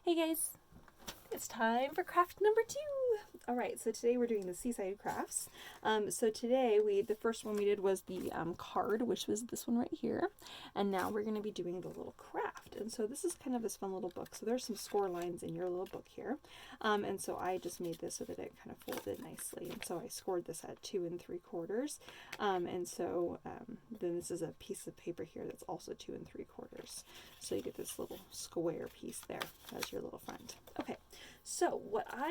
Hey guys, it's time for craft number 2. All right, so today we're doing the Seaside Crafts. So today the first one we did was the card, which was this one right here. And now we're going to be doing the little craft. And so this is kind of this fun little book. So there's some score lines in your little book here. And so I just made this so that it kind of folded nicely. And so I scored this at 2 3/4. And so then this is a piece of paper here that's also 2 3/4. So you get this little square piece there as your little front. Okay, so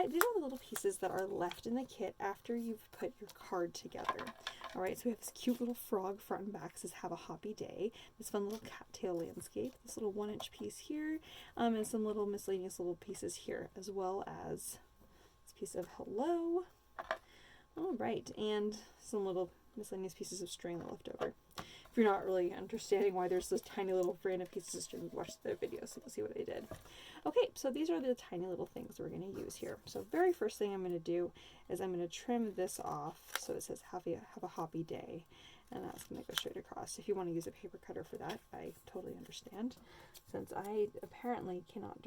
these are the little pieces that are left in the kit after you've put your card together. All right, so we have this cute little frog front and back. It says "Have a Hoppy Day." This fun little cattail landscape. This little 1-inch piece here, and some little miscellaneous little pieces here, as well as this piece of "Hello." All right, and some little miscellaneous pieces of string left over. If you're not really understanding why there's those tiny little random pieces of string, watch the video so you'll see what I did. Okay, so these are the tiny little things we're going to use here. So very first thing I'm going to do is I'm going to trim this off so it says have a hoppy day, and that's going to go straight across. If you want to use a paper cutter for that, I totally understand, since I apparently cannot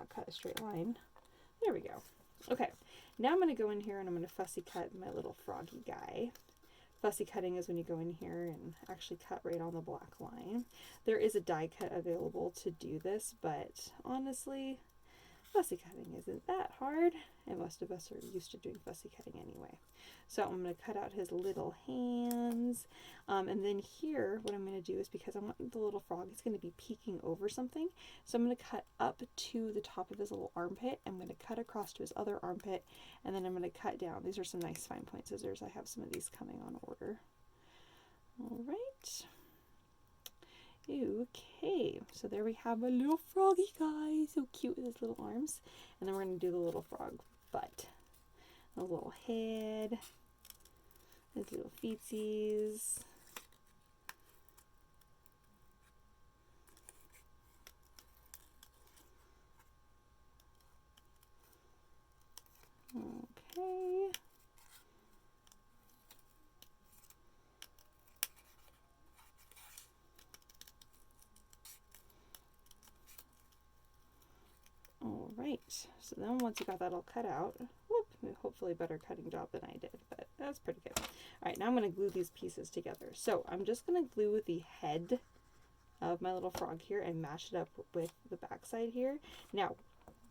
cut a straight line. There we go. Okay, now I'm going to go in here and I'm going to fussy cut my little froggy guy. Fussy cutting is when you go in here and actually cut right on the black line. There is a die cut available to do this, but honestly, fussy cutting isn't that hard, and most of us are used to doing fussy cutting anyway. So I'm going to cut out his little hands, and then here what I'm going to do is, because I want the little frog, he's going to be peeking over something, so I'm going to cut up to the top of his little armpit. I'm going to cut across to his other armpit, and then I'm going to cut down. These are some nice fine point scissors. I have some of these coming on order. All right. Okay, so there we have a little froggy guy, so cute with his little arms. And then we're going to do the little frog butt, the little head, his little feetsies. Okay. Alright, so then once you got that all cut out, hopefully a better cutting job than I did, but that's pretty good. Alright, now I'm going to glue these pieces together. So I'm just going to glue the head of my little frog here and mash it up with the back side here. Now,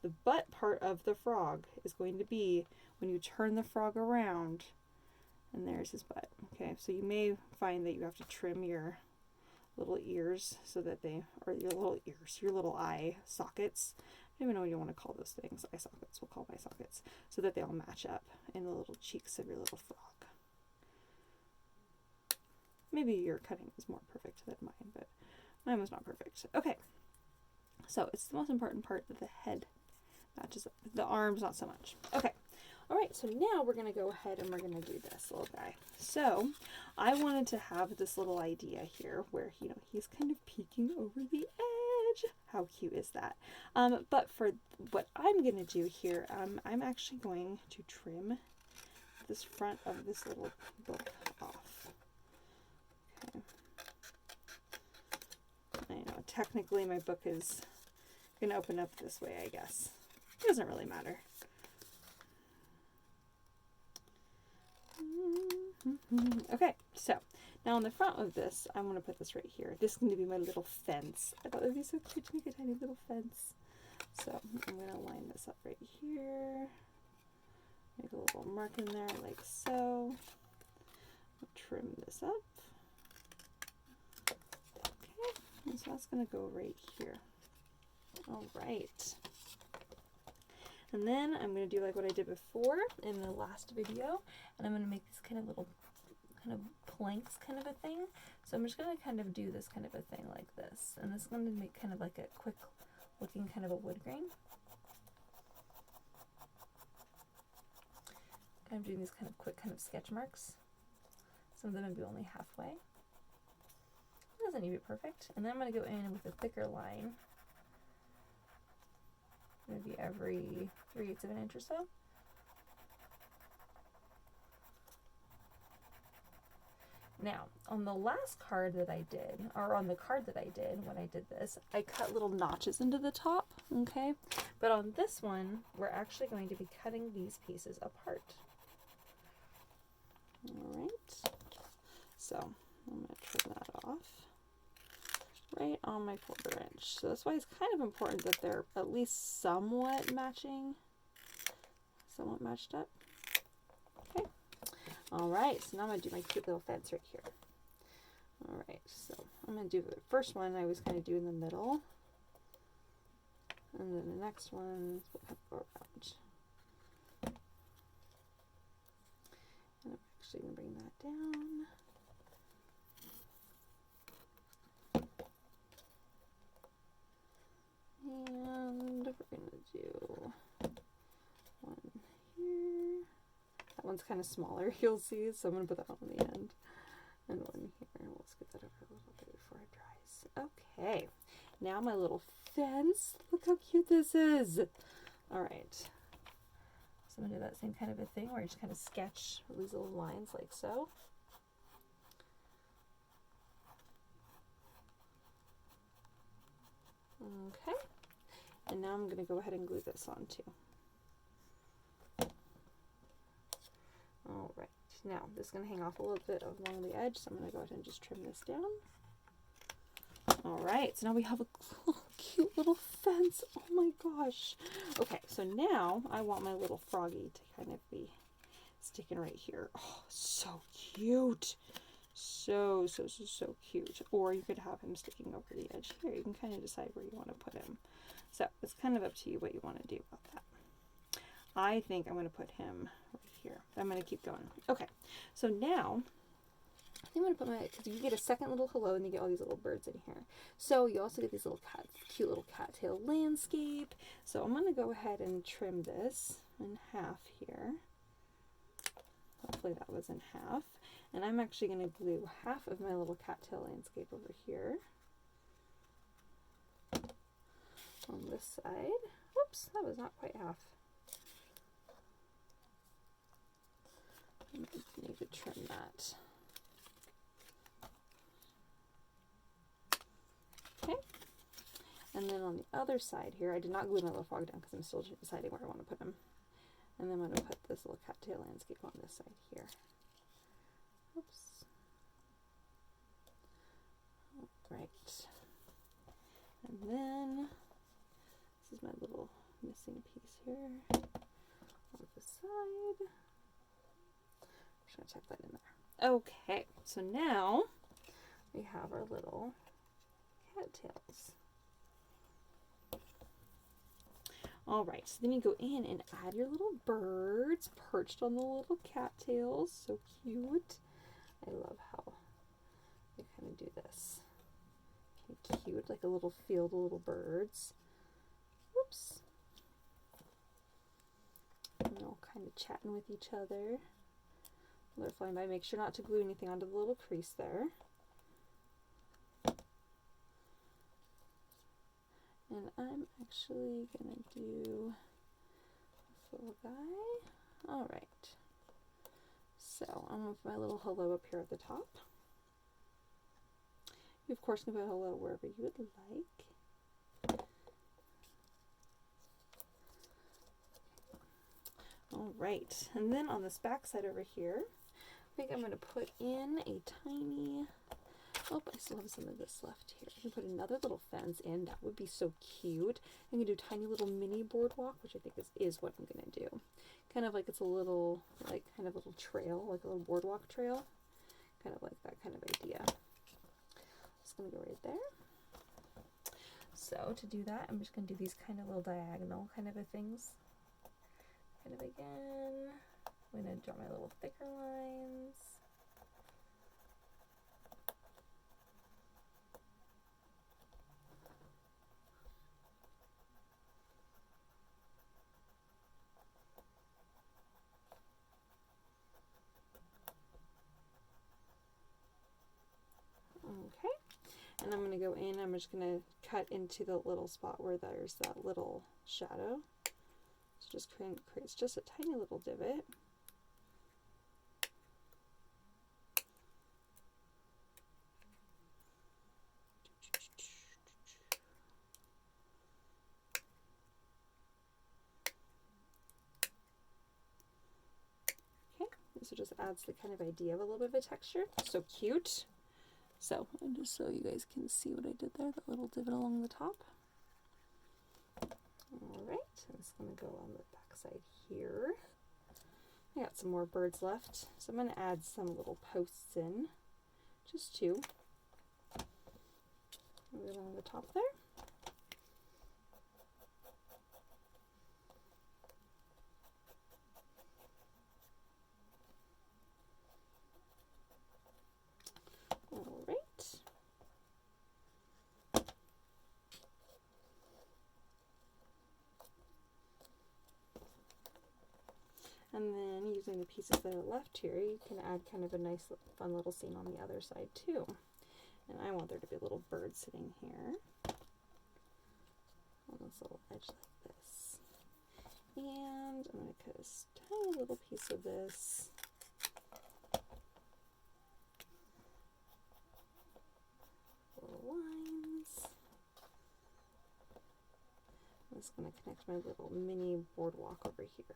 the butt part of the frog is going to be when you turn the frog around, and there's his butt. Okay, so you may find that you have to trim your little ears so that your little eye sockets. I don't even know what you want to call those things. Eye sockets, we'll call my sockets, so that they all match up in the little cheeks of your little frog. Maybe your cutting is more perfect than mine, but mine was not perfect. Okay, so it's the most important part that the head matches up. The arms, not so much. Okay. All right, so now we're going to go ahead and we're going to do this little guy. So I wanted to have this little idea here where, he's kind of peeking over the edge. How cute is that? But for what I'm going to do here, I'm actually going to trim this front of this little book off. Okay. I know, technically my book is going to open up this way, I guess. It doesn't really matter. Okay, so now on the front of this, I'm going to put this right here. This is going to be my little fence. I thought it would be so cute to make a tiny little fence. So I'm going to line this up right here. Make a little mark in there like so. I'll trim this up. Okay, and so that's going to go right here. All right. And then I'm going to do like what I did before in the last video, and I'm going to make this kind of little planks kind of a thing. So I'm just going to kind of do this kind of a thing like this, and this is going to make kind of like a quick looking kind of a wood grain. I'm doing these kind of quick kind of sketch marks. Some of them maybe only halfway. It doesn't need to be perfect. And then I'm going to go in with a thicker line, maybe every 3/8 of an inch or so. Now, on the last card that I did, or on the card that I did when I did this, I cut little notches into the top, okay? But on this one, we're actually going to be cutting these pieces apart. All right. So, I'm going to trim that off right on my 1/4 inch. So that's why it's kind of important that they're at least somewhat matching, somewhat matched up. Okay. All right, so now I'm going to do my cute little fence right here. All right, so I'm going to do the first one I was kind of do in the middle. And then the next one will kind of go around. And I'm actually going to bring that down. And we're going to do one here. That one's kind of smaller, you'll see, so I'm going to put that on the end. And one here. We'll scoot that over a little bit before it dries. Okay, now my little fence. Look how cute this is. All right. So I'm going to do that same kind of a thing where I just kind of sketch these little lines like so. Okay. And now I'm going to go ahead and glue this on too. All right. Now this is going to hang off a little bit along the edge, so I'm going to go ahead and just trim this down. All right, so now we have a cute little fence. Oh my gosh. Okay, so now I want my little froggy to kind of be sticking right here. Oh, so cute. So cute. Or you could have him sticking over the edge here. You can kind of decide where you want to put him. So it's kind of up to you what you want to do about that. I think I'm going to put him right here. I'm going to keep going. Okay, so now I think I'm going to put my, because you get a second little hello and you get all these little birds in here. So you also get these little cute little cattail landscape. So I'm going to go ahead and trim this in half here. Hopefully that was in half. And I'm actually going to glue half of my little cattail landscape over here on this side. Whoops, that was not quite half. I need to trim that. Okay. And then on the other side here, I did not glue my little frog down because I'm still deciding where I want to put him. And then I'm going to put this little cattail landscape on this side here. Oops. All right. And then this is my little missing piece here on the side. I'm just going to tuck that in there. Okay, so now we have our little cattails. All right, so then you go in and add your little birds perched on the little cattails. So cute. I love how they kind of do this. Kind of cute, like a little field of little birds. Whoops. And they're all kind of chatting with each other. They're flying by. Make sure not to glue anything onto the little crease there. And I'm actually going to do this little guy. All right. So I'm going to put my little hello up here at the top. You, of course, can put hello wherever you would like. All right. And then on this back side over here, I think I'm going to put in a tiny... Oh, I still have some of this left here. I can put another little fence in. That would be so cute. I'm going to do a tiny little mini boardwalk, which I think is what I'm going to do. Kind of like it's a little, like, kind of a little trail, like a little boardwalk trail. Kind of like that kind of idea. Just going to go right there. So to do that, I'm just going to do these kind of little diagonal kind of things. Kind of again. I'm going to draw my little thicker lines. Okay, and I'm going to go in, I'm just going to cut into the little spot where there's that little shadow. So just creates just a tiny little divot. This just adds the kind of idea of a little bit of a texture. So cute. So, and just so you guys can see what I did there, that little divot along the top. Alright, I'm just going to go on the back side here. I got some more birds left, so I'm going to add some little posts in. Just 2. Right along the top there. Alright. And then using the pieces that are left here, you can add kind of a nice fun little scene on the other side too. And I want there to be a little bird sitting here on this little edge like this. And I'm going to cut a tiny little piece of this. Little lines. I'm just going to connect my little mini boardwalk over here.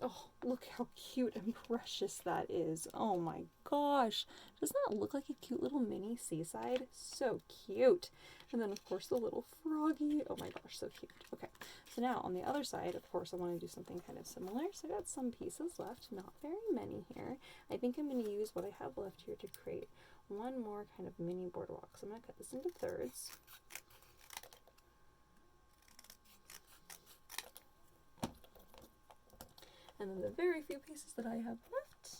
Oh, look how cute and precious that is. Oh my gosh. Doesn't that look like a cute little mini seaside? So cute. And then, of course, the little froggie. Oh my gosh, so cute. Okay, so now on the other side, of course, I want to do something kind of similar. So I got some pieces left, not very many here. I think I'm going to use what I have left here to create one more kind of mini boardwalk. So I'm going to cut this into thirds. And then the very few pieces that I have left,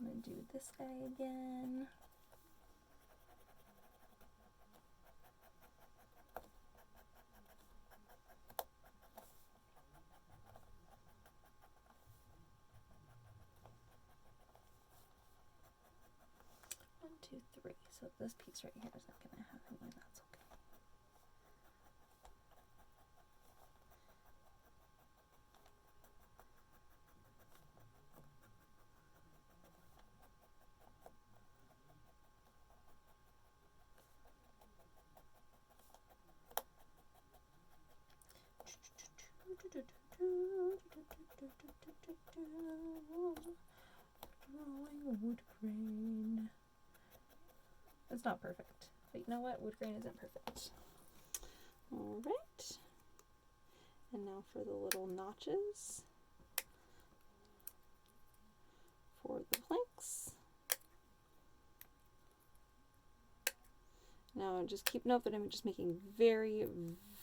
I'm going to do this guy again. One, two, three. So this piece right here is not going to have any, and that's okay. Drawing wood grain. It's not perfect, but you know what? Wood grain isn't perfect. Alright. And now for the little notches for the planks. Now just keep note that I'm just making very,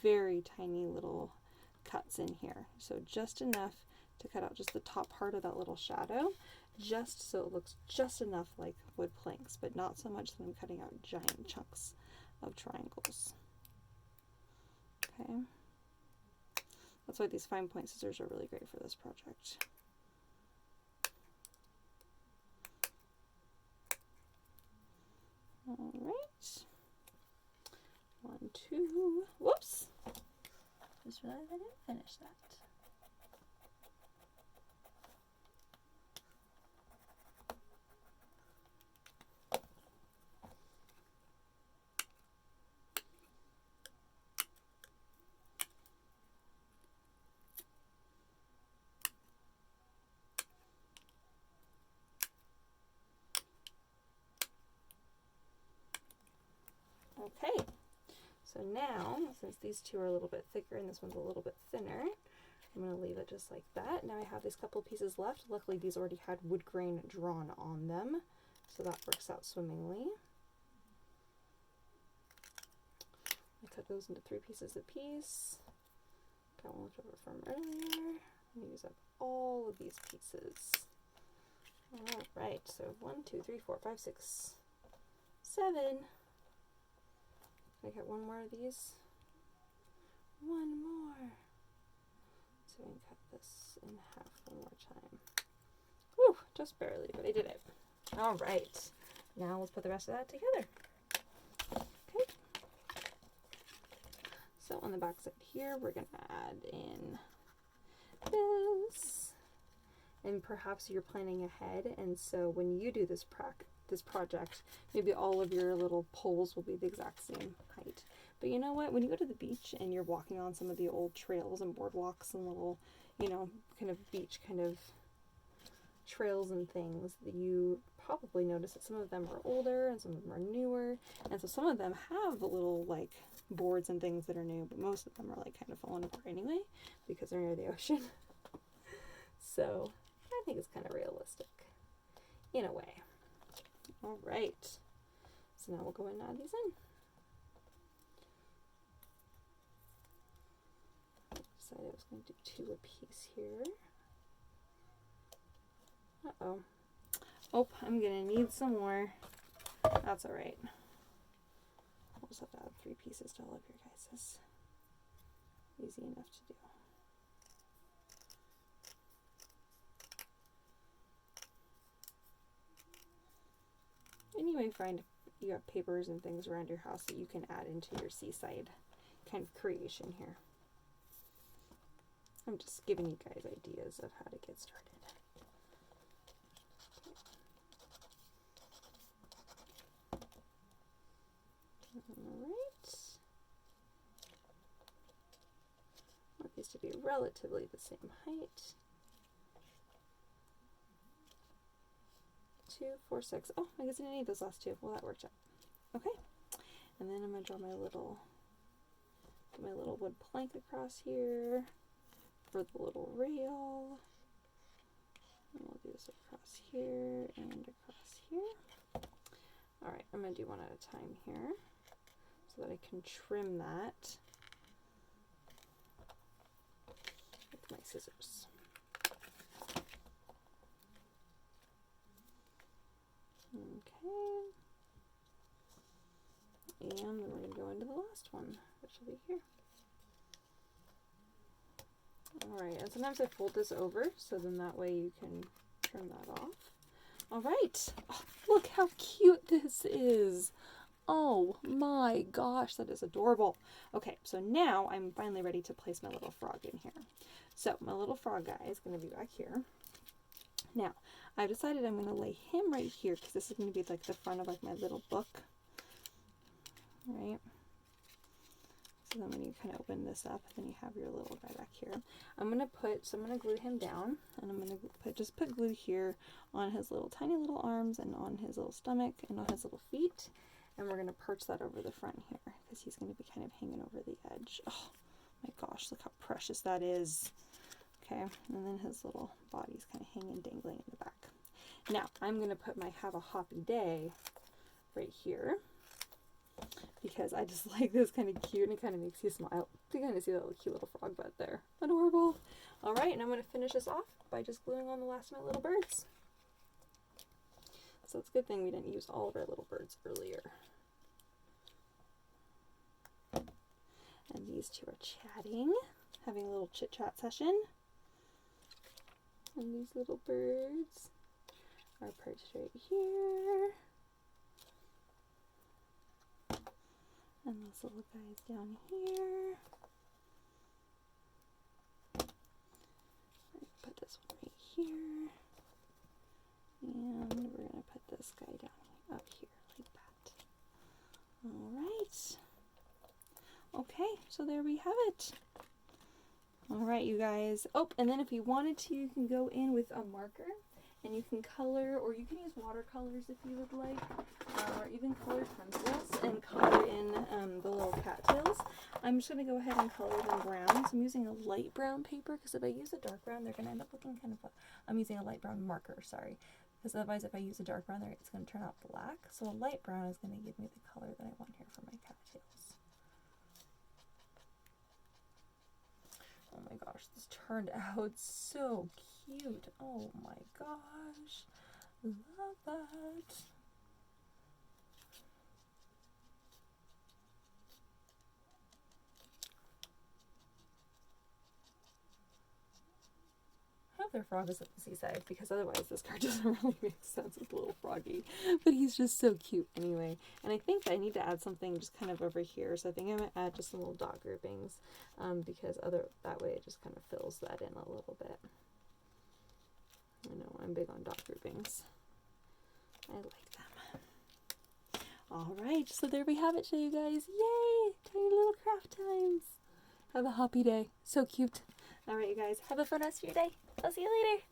very tiny little cuts in here. So just enough to cut out just the top part of that little shadow, just so it looks just enough like wood planks, but not so much that I'm cutting out giant chunks of triangles. Okay. That's why these fine point scissors are really great for this project. All right. 1, 2, whoops. Just realized I didn't finish that. Okay, so now, since these two are a little bit thicker and this one's a little bit thinner, I'm going to leave it just like that. Now I have these couple pieces left. Luckily, these already had wood grain drawn on them, so that works out swimmingly. I cut those into 3 pieces apiece. Got one left over from earlier. I'm going to use up all of these pieces. All right, so 1, 2, 3, 4, 5, 6, 7. I get one more of these. One more. So I can cut this in half one more time. Whew, just barely, but I did it. All right. Now let's put the rest of that together. Okay. So on the back side here, we're going to add in this. And perhaps you're planning ahead, and so when you do this this project, maybe all of your little poles will be the exact same height. But you know what? When you go to the beach and you're walking on some of the old trails and boardwalks and little, you know, kind of beach kind of trails and things, that you probably notice that some of them are older and some of them are newer. And so some of them have the little like boards and things that are new, but most of them are like kind of falling apart anyway because they're near the ocean. So I think it's kind of realistic in a way. All right, so now we'll go and add these in. Decided I was going to do 2 a piece here. Uh-oh. Oh, I'm gonna need some more. That's all right. I'll just have to add 3 pieces to all of your guys's. Easy enough to do. And you may find you have papers and things around your house that you can add into your seaside kind of creation here. I'm just giving you guys ideas of how to get started. Alright. I want these to be relatively the same height. 2, 4, 6. Oh, I guess I didn't need those last 2. Well, that worked out. Okay. And then I'm going to draw my little wood plank across here for the little rail. And we'll do this across here and across here. Alright, I'm going to do one at a time here so that I can trim that with my scissors. Okay. And then we're going to go into the last one, which will be here. Alright, and sometimes I fold this over so then that way you can trim that off. Alright, oh, look how cute this is. Oh my gosh, that is adorable. Okay, so now I'm finally ready to place my little frog in here. So my little frog guy is going to be back here. Now, I've decided I'm going to lay him right here because this is going to be like the front of like my little book. Right? So then when you kind of open this up, then you have your little guy back here. I'm going to glue him down, and I'm going to just put glue here on his little tiny little arms and on his little stomach and on his little feet. And we're going to perch that over the front here because he's going to be kind of hanging over the edge. Oh my gosh, look how precious that is. Okay, and then his little body's kind of hanging, dangling in the back. Now, I'm going to put my Have a Hoppy Day right here because I just like this, kind of cute, and it kind of makes you smile to kind of see that little cute little frog butt there. Adorable. All right, and I'm going to finish this off by just gluing on the last of my little birds. So it's a good thing we didn't use all of our little birds earlier. And these two are chatting, having a little chit-chat session. And these little birds are perched right here. And those little guys down here. Put this one right here. And we're going to put this guy down up here like that. Alright. Okay, so there we have it. Alright, you guys. Oh, and then if you wanted to, you can go in with a marker and you can color, or you can use watercolors if you would like, or even colored pencils and color in the little cattails. I'm just going to go ahead and color them brown. So I'm using a light brown paper because if I use a dark brown, they're going to end up looking kind of, I'm using a light brown marker, sorry. Because otherwise if I use a dark brown, it's going to turn out black. So a light brown is going to give me the color that I want here for my cattails. Oh my gosh, this turned out so cute. Oh my gosh. Love that. I hope their frog is at the seaside because otherwise this card doesn't really make sense with the little froggy. But he's just so cute anyway. And I think I need to add something just kind of over here. So I think I'm going to add just some little dot groupings because that way it just kind of fills that in a little bit. I know I'm big on dot groupings. I like them. All right, so there we have it, show you guys. Yay! Tiny little craft times. Have a happy day. So cute. All right, you guys, have a fun rest of your day. I'll see you later.